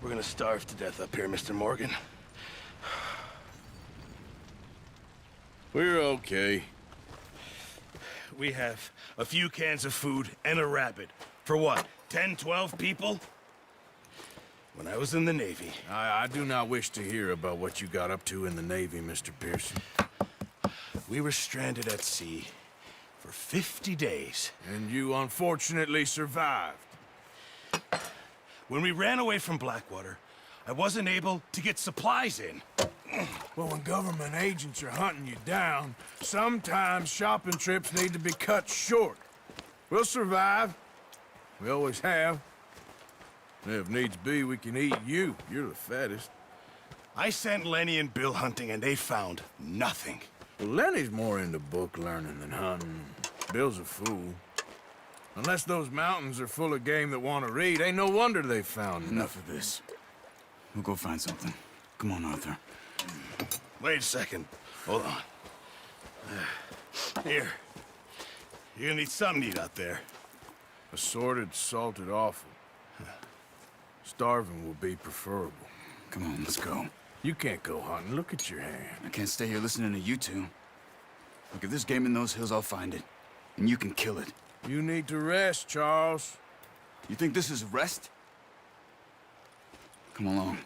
We're gonna starve to death up here, Mr. Morgan. We're okay. We have a few cans of food and a rabbit. For what, 10, 12 people? When I was in the Navy... I do not wish to hear about what you got up to in the Navy, Mr. Pearson. We were stranded at sea for 50 days. And you unfortunately survived. When we ran away from Blackwater, I wasn't able to get supplies in. Well, when government agents are hunting you down, sometimes shopping trips need to be cut short. We'll survive. We always have. If needs be, we can eat you. You're the fattest. I sent Lenny and Bill hunting, and they found nothing. Well, Lenny's more into book learning than hunting. Bill's a fool. Unless those mountains are full of game that want to read, ain't no wonder they found Enough of this. We'll go find something. Come on, Arthur. Wait a second. Hold on. Here. You're gonna need something to eat out there. Assorted, salted offal. Starving will be preferable. Come on, let's go. You can't go hunting. Look at your hand. I can't stay here listening to you two. Look, if there's game in those hills, I'll find it. And you can kill it. You need to rest, Charles. You think this is rest? Come along.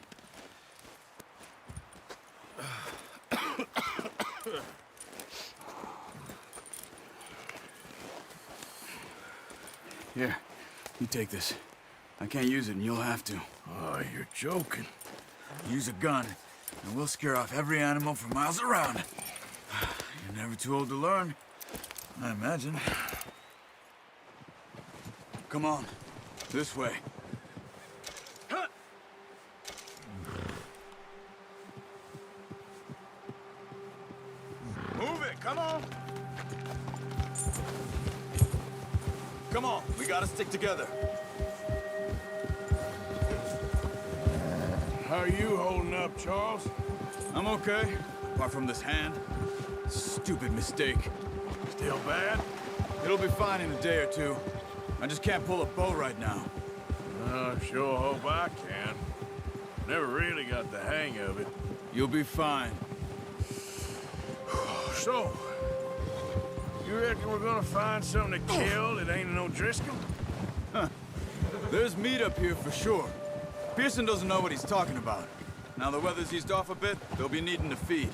Here, you take this. I can't use it, and you'll have to. Oh, you're joking. Use a gun, and we'll scare off every animal for miles around. You're never too old to learn, I imagine. Come on, this way. Move it, come on! Come on, we gotta stick together. How are you holding up, Charles? I'm okay, apart from this hand. Stupid mistake. Still bad? It'll be fine in a day or two. I just can't pull a bow right now. I sure hope I can. Never really got the hang of it. You'll be fine. So, you reckon we're gonna find something to kill that ain't no Driscoll? There's meat up here for sure. Pearson doesn't know what he's talking about. Now the weather's eased off a bit, they'll be needing to feed.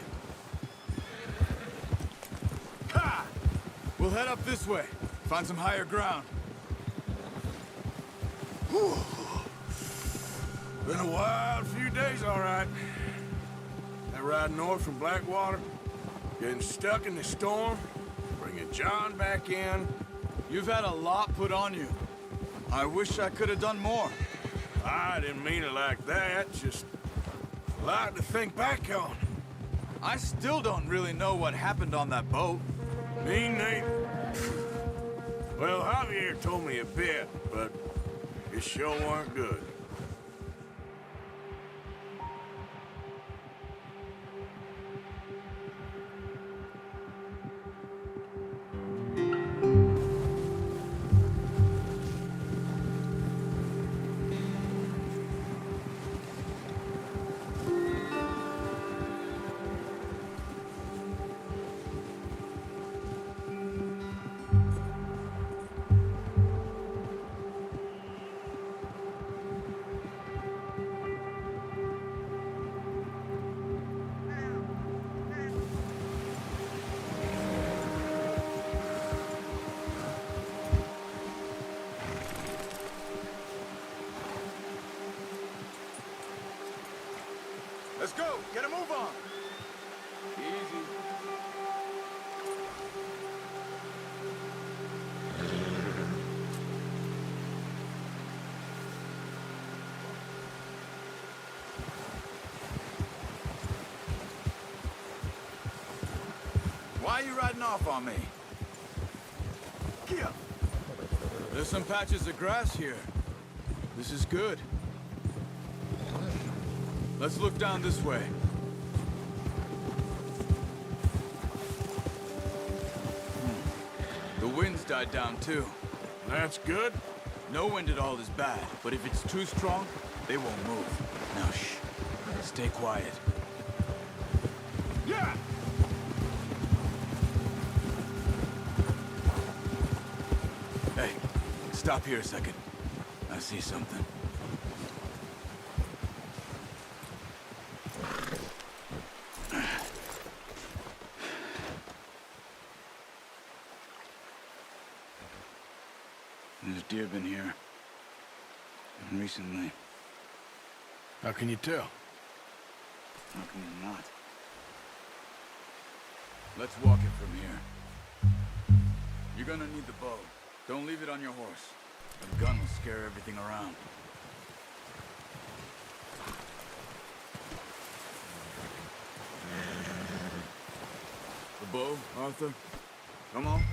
Ha! We'll head up this way. Find some higher ground. Whew. Been a wild few days, all right. That ride north from Blackwater, getting stuck in the storm, bringing John back in. You've had a lot put on you. I wish I could have done more. I didn't mean it like that, just a lot to think back on. I still don't really know what happened on that boat. Me neither. Well, Javier told me a bit, but it sure weren't good. Let's go! Get a move on! Easy. Why are you riding off on me? Kia! There's some patches of grass here. This is good. Let's look down this way. The wind's died down too. That's good. No wind at all is bad, but if it's too strong, they won't move. Now shh. Stay quiet. Yeah! Hey, stop here a second. I see something. There's deer been here. And recently. How can you tell? How can you not? Let's walk it from here. You're gonna need the bow. Don't leave it on your horse. The gun will scare everything around. The bow, Arthur? Come on.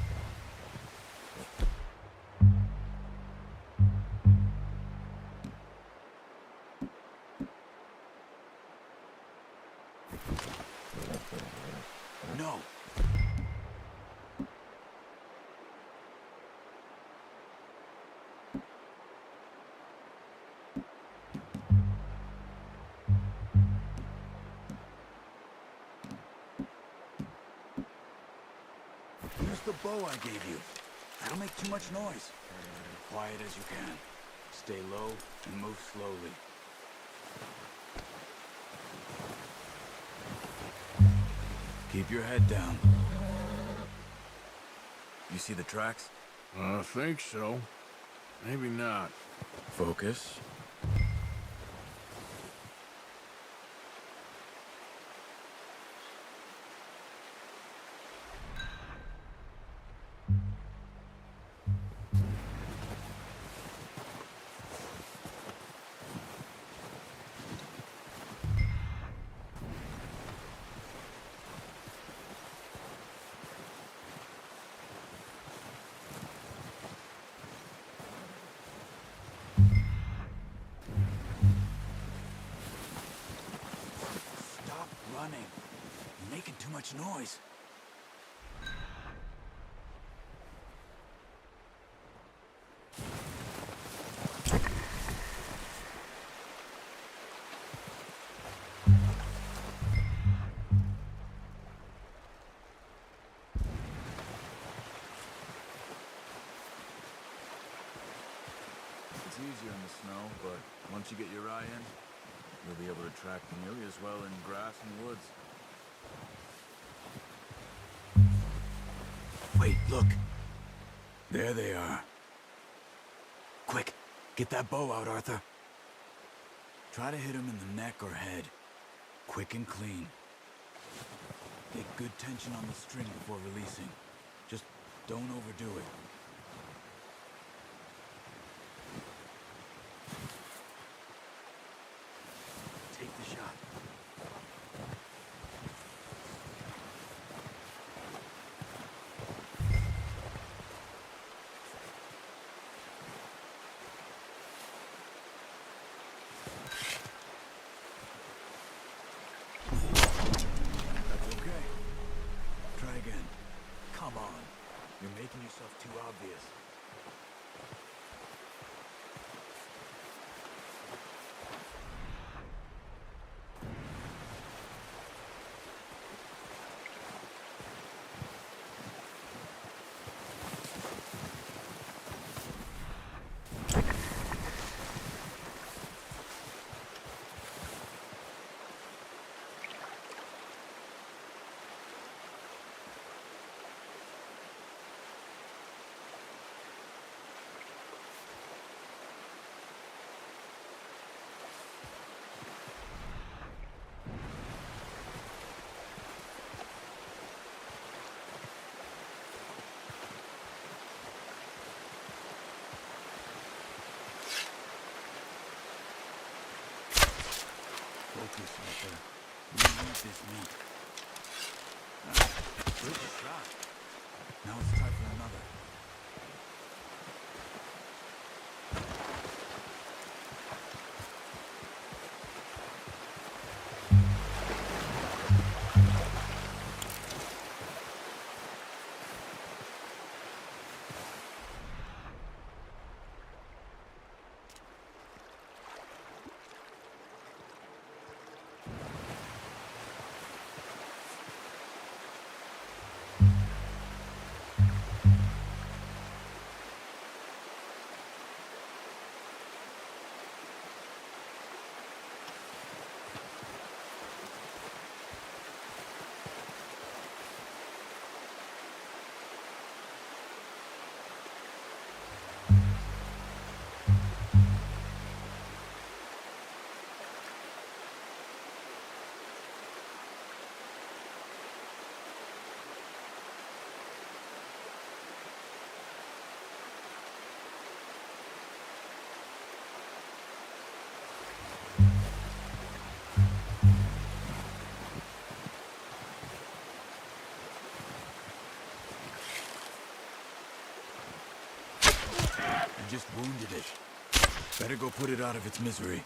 No. Use the bow I gave you. That'll make too much noise. Quiet as you can. Stay low and move slowly. Keep your head down. You see the tracks? I think so. Maybe not. Focus. Stop running. You're making too much noise. It's easier in the snow, but once you get your eye in, you'll be able to track nearly as well in grass and woods. Wait, look. There they are. Quick, get that bow out, Arthur. Try to hit him in the neck or head. Quick and clean. Get good tension on the string before releasing. Just don't overdo it. Take the shot. That's okay. Try again. Come on. You're making yourself too obvious. Focus, Arthur. You need this meat. Good shot. Now it's time for another. just wounded it. Better go put it out of its misery.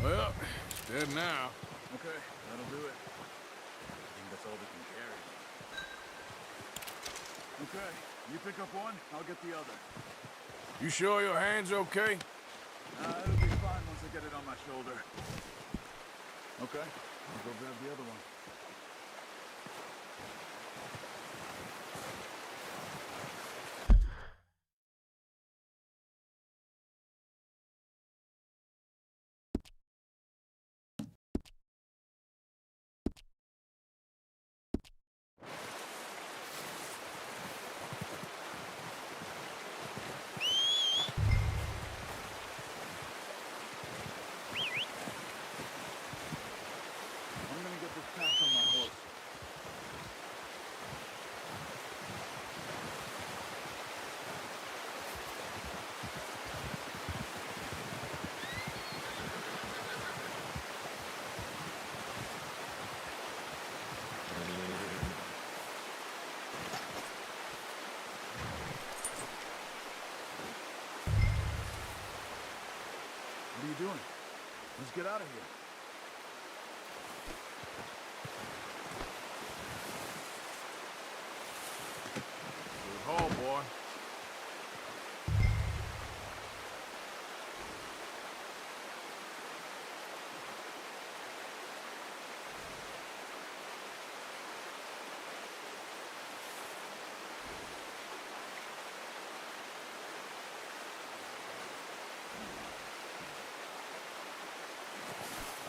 Well, it's dead now. Okay, that'll do it. I think that's all we can carry. Okay, you pick up one, I'll get the other. You sure your hand's okay? It'll be fine once I get it on my shoulder. Okay, I'll go grab the other one. What are you doing? Let's get out of here. Good haul, boy.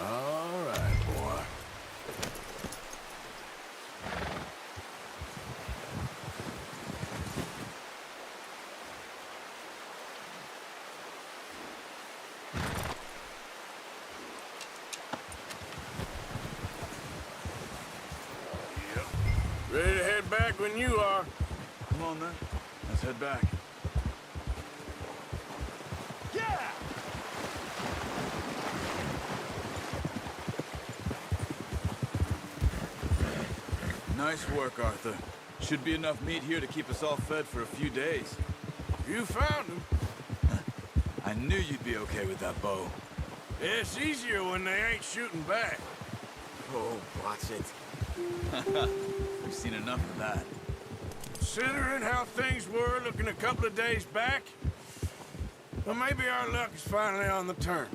All right, boy. Yep. Ready to head back when you are. Come on, then. Let's head back. Yeah! Nice work, Arthur. Should be enough meat here to keep us all fed for a few days. You found him. I knew you'd be okay with that bow. It's easier when they ain't shooting back. Oh, watch it. We've seen enough of that. Considering how things were looking a couple of days back, well, maybe our luck is finally on the turn.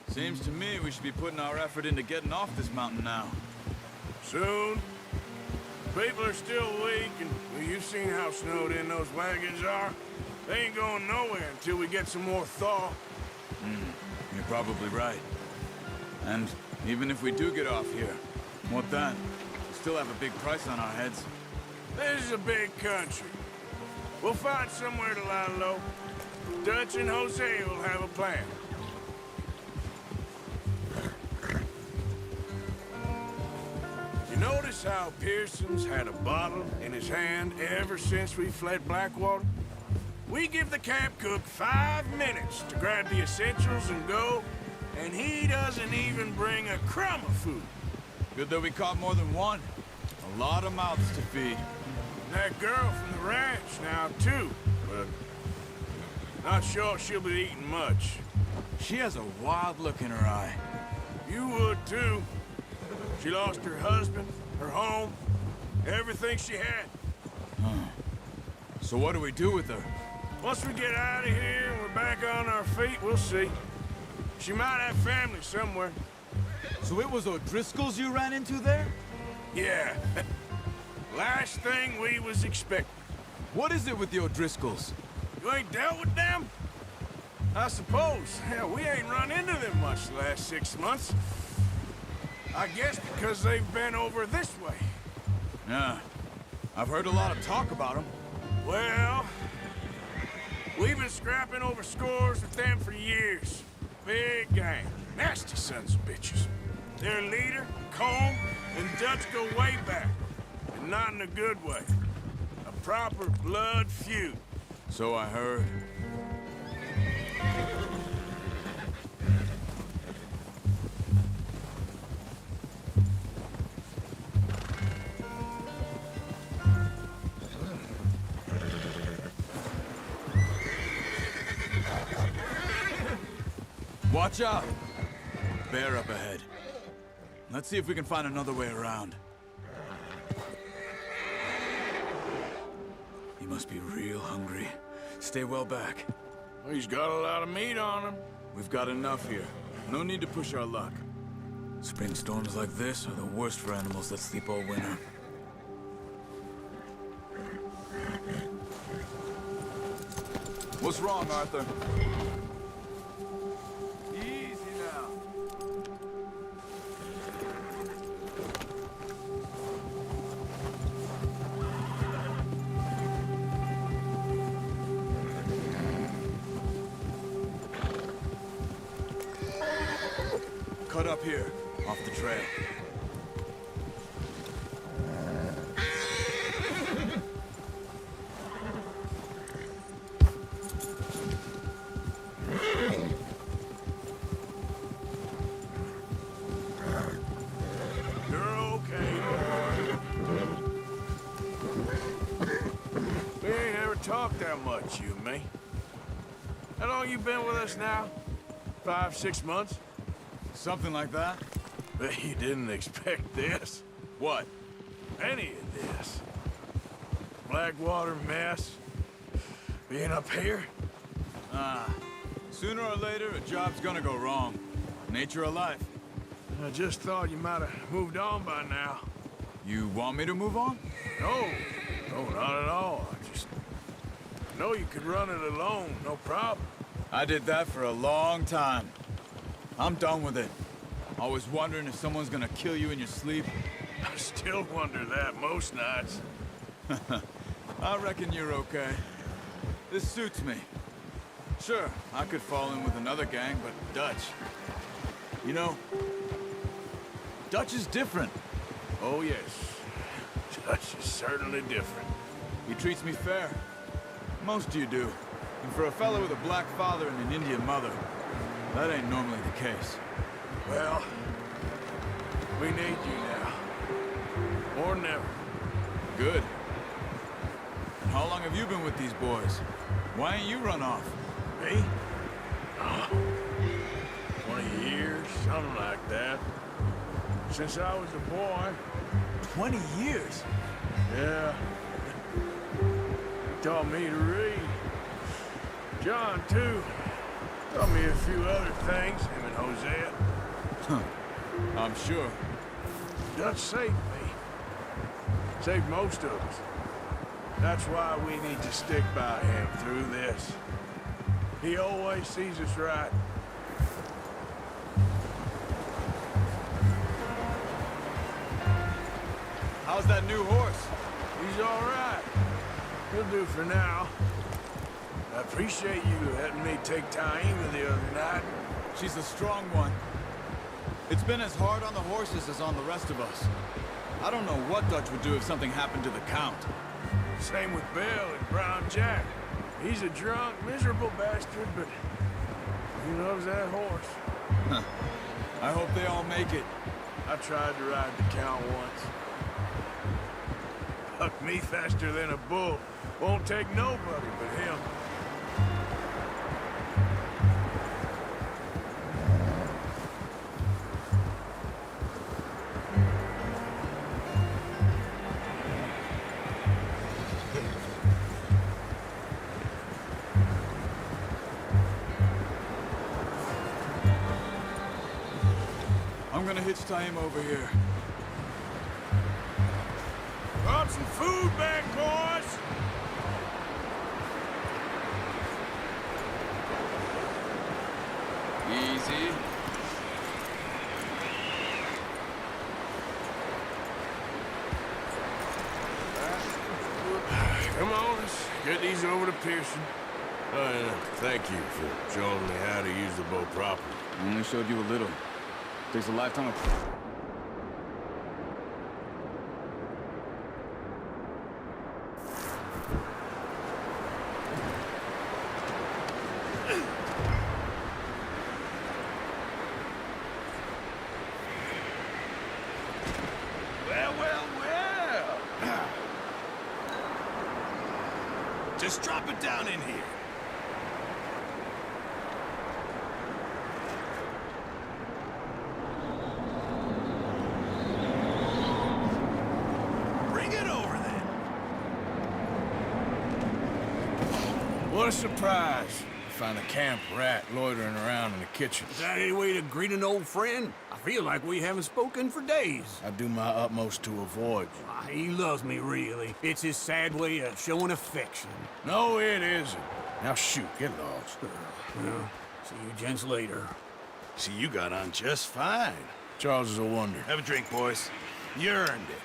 Seems to me we should be putting our effort into getting off this mountain now. Soon. People are still weak, and well, you've seen how snowed in those wagons are. They ain't going nowhere until we get some more thaw. You're probably right. And even if we do get off here, what then? We still have a big price on our heads. This is a big country. We'll find somewhere to lie low. Dutch and Jose will have a plan. You notice how Pearson's had a bottle in his hand ever since we fled Blackwater? We give the camp cook 5 minutes to grab the essentials and go, and he doesn't even bring a crumb of food. Good that we caught more than one. A lot of mouths to feed. That girl from the ranch now, too, but not sure she'll be eating much. She has a wild look in her eye. You would, too. She lost her husband, her home, everything she had. So what do we do with her? Once we get out of here and we're back on our feet, we'll see. She might have family somewhere. So it was O'Driscoll's you ran into there? Yeah. Last thing we was expecting. What is it with the O'Driscolls? You ain't dealt with them? I suppose. Hell, we ain't run into them much the last 6 months. I guess because they've been over this way. Yeah. I've heard a lot of talk about them. Well, we've been scrapping over scores with them for years. Big gang. Nasty sons of bitches. Their leader, Combe, and Dutch go way back. And not in a good way. A proper blood feud. So I heard. Watch out! Bear up ahead. Let's see if we can find another way around. He must be real hungry. Stay well back. Well, he's got a lot of meat on him. We've got enough here. No need to push our luck. Spring storms like this are the worst for animals that sleep all winter. What's wrong, Arthur? Easy now. Cut up here, off the trail. You're okay. We ain't ever talked that much, you and me. How long you been with us now? 5, 6 months? Something like that? Bet you didn't expect this. What? Any of this. Blackwater mess. Being up here? Sooner or later, a job's gonna go wrong. Nature of life. I just thought you might have moved on by now. You want me to move on? No, not at all. I just know you could run it alone, no problem. I did that for a long time. I'm done with it. Always wondering if someone's gonna kill you in your sleep. I still wonder that most nights. I reckon you're okay. This suits me. Sure, I could fall in with another gang, but Dutch... You know, Dutch is different. Oh, yes. Dutch is certainly different. He treats me fair. Most of you do. And for a fellow with a black father and an Indian mother, that ain't normally the case. Well, we need you now. More than ever. Good. And how long have you been with these boys? Why ain't you run off? Me? Oh, 20 years, something like that. Since I was a boy. 20 years? Yeah. He taught me to read. John, too. Taught me a few other things, him and Hosea. I'm sure. Dutch saved me. Saved most of us. That's why we need to stick by him through this. He always sees us right. How's that new horse? He's all right. He'll do for now. I appreciate you letting me take Taima the other night. She's a strong one. It's been as hard on the horses as on the rest of us. I don't know what Dutch would do if something happened to the Count. Same with Bill and Brown Jack. He's a drunk, miserable bastard, but he loves that horse. I hope they all make it. I tried to ride the Count once. Bucked me faster than a bull. Won't take nobody but him. I'm gonna hitch Taima over here. Brought some food back, boys! Easy. keys over to Pearson. Thank you for showing me how to use the bow properly. I only showed you a little. Takes a lifetime of... Well. Just drop it down in here. Bring it over then. What a surprise. Find a camp rat loitering around in the kitchen. Is that any way to greet an old friend? I feel like we haven't spoken for days. I do my utmost to avoid you. Ah, he loves me, really. It's his sad way of showing affection. No, it isn't. Now shoot, get lost. Well, see you gents later. See, you got on just fine. Charles is a wonder. Have a drink, boys. You earned it.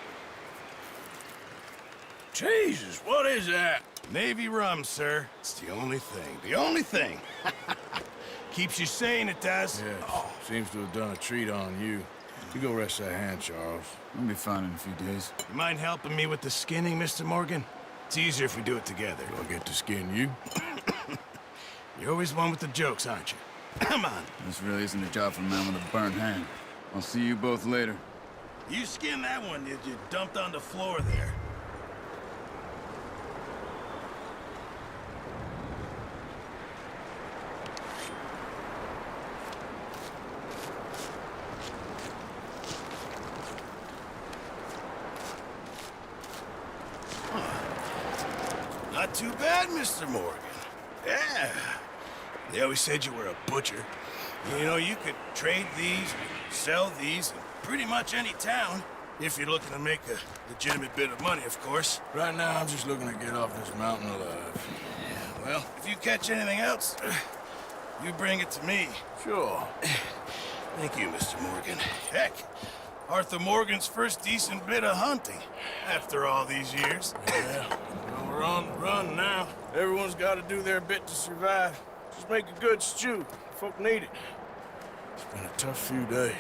Jesus, what is that? Navy rum, sir. It's the only thing. The only thing. Keeps you sane, it does. Yes, seems to have done a treat on you. You go rest that hand, Charles. I'll be fine in a few days. You mind helping me with the skinning, Mr. Morgan? It's easier if we do it together. Do I get to skin you? You're always one with the jokes, aren't you? Come on. This really isn't a job for a man with a burnt hand. I'll see you both later. You skinned that one you dumped on the floor there. Not too bad, Mr. Morgan. Yeah. They always said you were a butcher. You know, you could trade these, sell these, in pretty much any town. If you're looking to make a legitimate bit of money, of course. Right now, I'm just looking to get off this mountain alive. Yeah, well, if you catch anything else, you bring it to me. Sure. Thank you, Mr. Morgan. Heck, Arthur Morgan's first decent bit of hunting after all these years. Yeah, well, we're on the run now. Everyone's got to do their bit to survive. Just make a good stew. Folk need it. It's been a tough few days.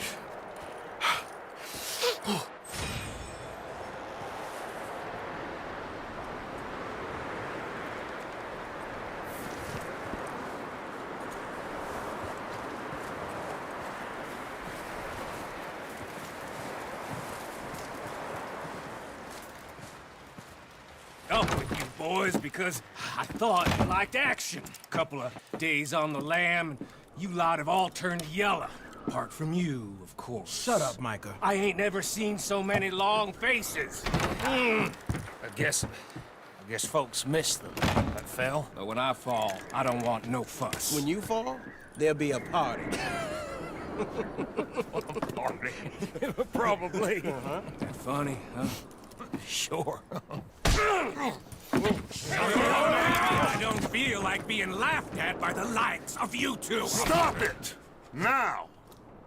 Up with you boys because I thought you liked action. Couple of days on the lam, and you lot have all turned yellow. Apart from you, of course. Shut up, Micah. I ain't never seen so many long faces. I guess folks miss them. I fell, but when I fall, I don't want no fuss. When you fall, there'll be a party. Party? Probably. That funny, huh? Sure. I don't feel like being laughed at by the likes of you two. Stop it! Now!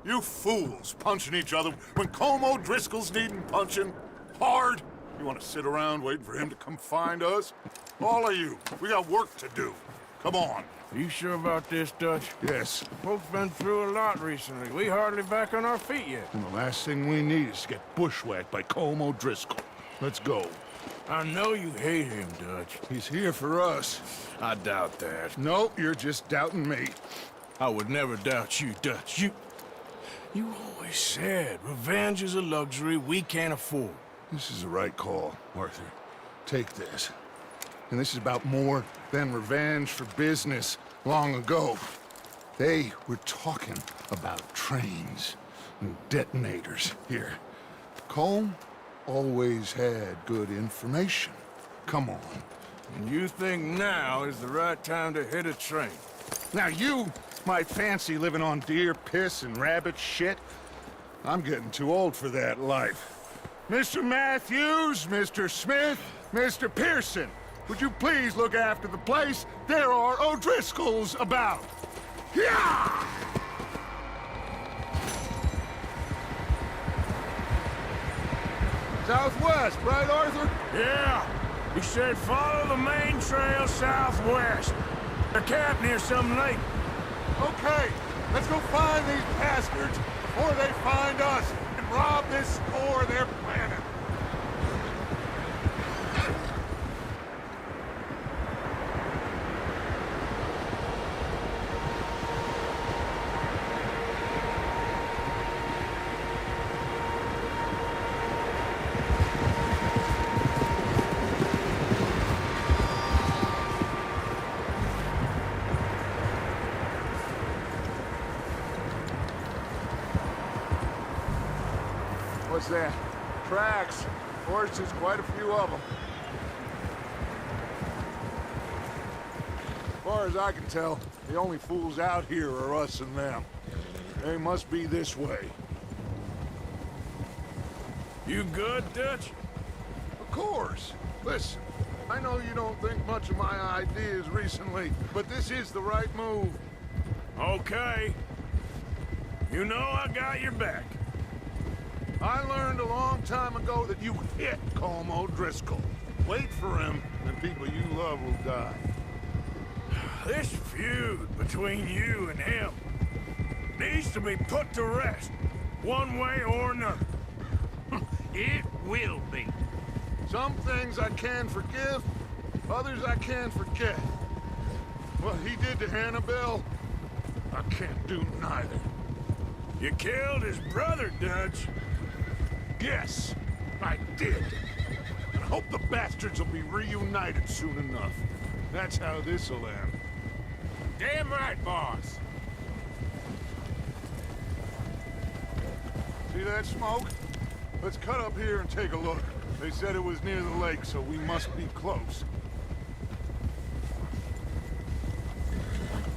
You fools punching each other when Colm O'Driscoll's needing punching hard. You want to sit around waiting for him to come find us? All of you, we got work to do. Come on. Are you sure about this, Dutch? Yes. Folks been through a lot recently. We hardly back on our feet yet. And the last thing we need is to get bushwhacked by Colm O'Driscoll. Let's go. I know you hate him, Dutch. He's here for us. I doubt that. No, you're just doubting me. I would never doubt you, Dutch. You always said revenge is a luxury we can't afford. This is the right call, Arthur. Take this. And this is about more than revenge for business long ago. They were talking about trains and detonators here. Colm always had good information. Come on. And you think now is the right time to hit a train? Now you might fancy living on deer piss and rabbit shit. I'm getting too old for that life. Mr. Matthews, Mr. Smith, Mr. Pearson, would you please look after the place? There are O'Driscolls about. Yeah! Southwest, right, Arthur? Yeah. He said follow the main trail southwest. They're camped near some lake. Okay, let's go find these bastards before they find us and rob this store they're planning. What's that? Tracks. Horses, quite a few of them. As far as I can tell, the only fools out here are us and them. They must be this way. You good, Dutch? Of course. Listen, I know you don't think much of my ideas recently, but this is the right move. Okay. You know I got your back. I learned a long time ago that you hit Como Driscoll. Wait for him, and people you love will die. This feud between you and him needs to be put to rest, one way or another. It will be. Some things I can forgive, others I can't forget. What he did to Annabelle, I can't do neither. You killed his brother, Dutch. Yes, I did. And I hope the bastards will be reunited soon enough. That's how this'll end. Damn right, boss. See that smoke? Let's cut up here and take a look. They said it was near the lake, so we must be close.